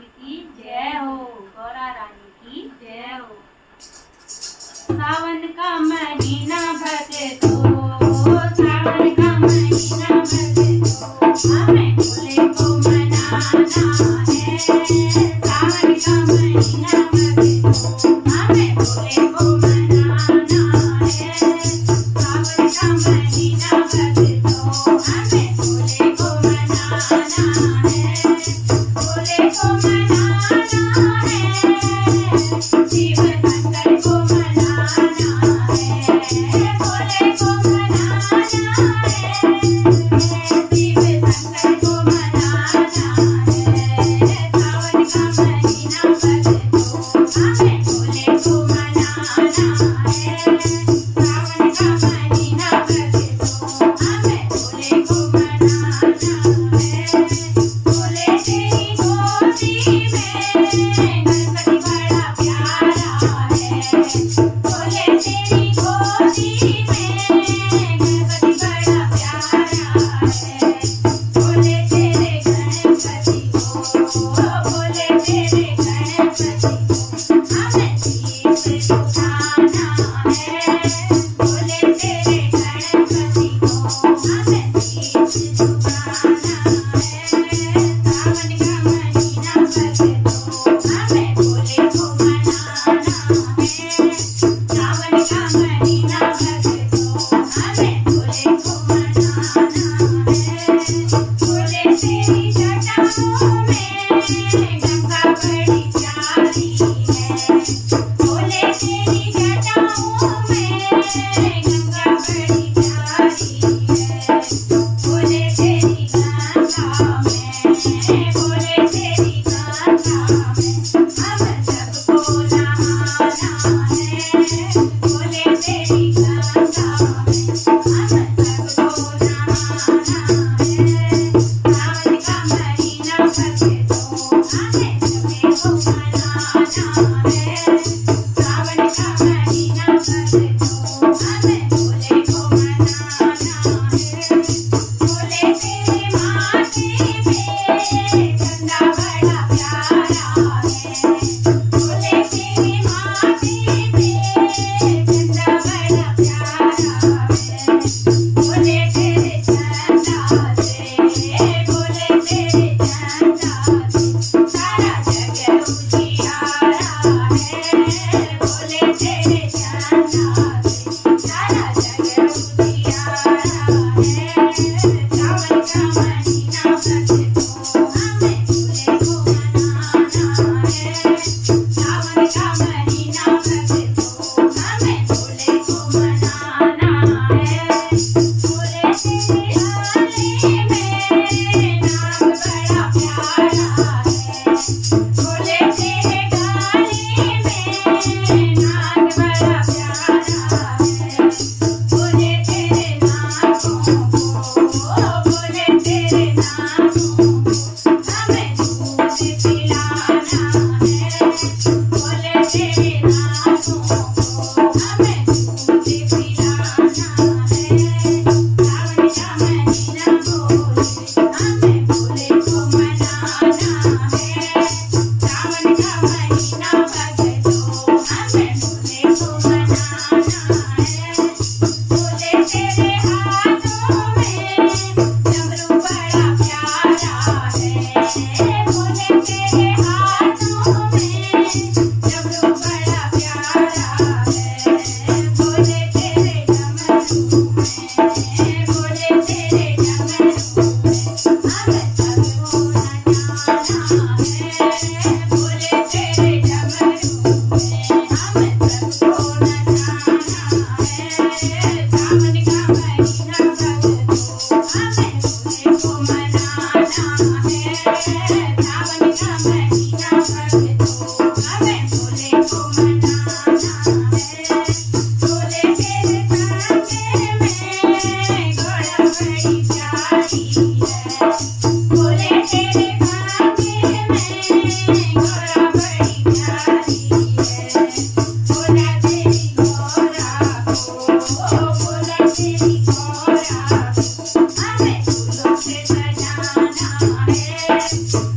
रानी की जय हो, गौरा रानी की जय हो। सावन का महीना भक्तो, सावन का महीना भक्तो, हमें भोले को मनाना है। सावन का महीना भक्तो, हमें भोले को मनाना है। सावन का महीना भक्तो, हमें भोले को मनाना है। भोले को मनाना है, शिव शंकर को मनाना है। भोले को मनाना है, शिव शंकर को मनाना है। सावन का महीना भक्तो, हमें भोले को मनाना है। सावन का महीना भक्तो, हमें भोले को मनाना है। भोले तेरी गोदी में गणपति बड़ा प्यारा है। भोले तेरी गोदी में गणपति बड़ा प्यारा है। भोले तेरे गणपति को, भोले तेरे गणपति को हमें शीश झुकाना है। भोले तेरे गणपति को हमें शीश झुकाना है। सावन का महीना भक्तो, हमें भोले को मनाना है। सावन का महीना भक्तो, हमें भोले को मनाना है। भोले तेरी जटाओं में गंगा बड़ी प्यारी है। भोले तेरी जटाओं में गंगा बड़ी प्यारी है। भोले तेरी गंगा में, भोले तेरी गंगा में हम सबको नहाना है। भोले तेरी गंगा में हम सबको नहाना है। सावन का महीना भक्तो, हमें भोले को मनाना है। सावन का महीना भक्तो, हमें भोले को मनाना है। भोले तेरे माथे पे चंदा बड़ा प्यारा है। भोले तेरे माथे पे चंदा बड़ा प्यारा है। भोले तेरे चंदा से, भोले तेरे चंदा से सारा जग उजियारा है। भोले तेरे चंदा से सारा जग उजियारा है। सावन का महीना भक्तो, हमें भोले को मनाना है। सावन का महीना भक्तो, हमें भोले को मनाना है। भोले तेरे गले में नाग बड़ा प्यारा है। भोले तेरे गले में नाग बड़ा प्यारा है। भोले तेरे नागों को, भोले तेरे नागों को हमें दूध पिलाना है। भोले तेरे नागों को हमें दूध पिलाना है। सावन का महीना भोले, हमें भोले को मनाना है। सावन का महीना भक्तो, हमें भोले को मनाना है। भोले तेरे हाथों में डमरू बड़ा प्यारा है। भोले तेरे हाथों में डमरू बड़ा प्यारा है। भोले तेरे डमरू में, भोले तेरे डमरू में हम सबको नचाना है। भोले तेरे डमरू में हम सबको नचाना है। सावन का महीना भक्तो, हमें भोले को मनाना है। सावन का महीना भक्तो, हमें भोले को मनाना है। भोले तेरे संगे में घोड़ा बड़ी प्यारी है। भोले तेरे संगे में घोड़ा बड़ी प्यारी है। भोला तेरी घोड़ा को, भोला तेरी घोड़ा को हमें फूलों से सजाना है।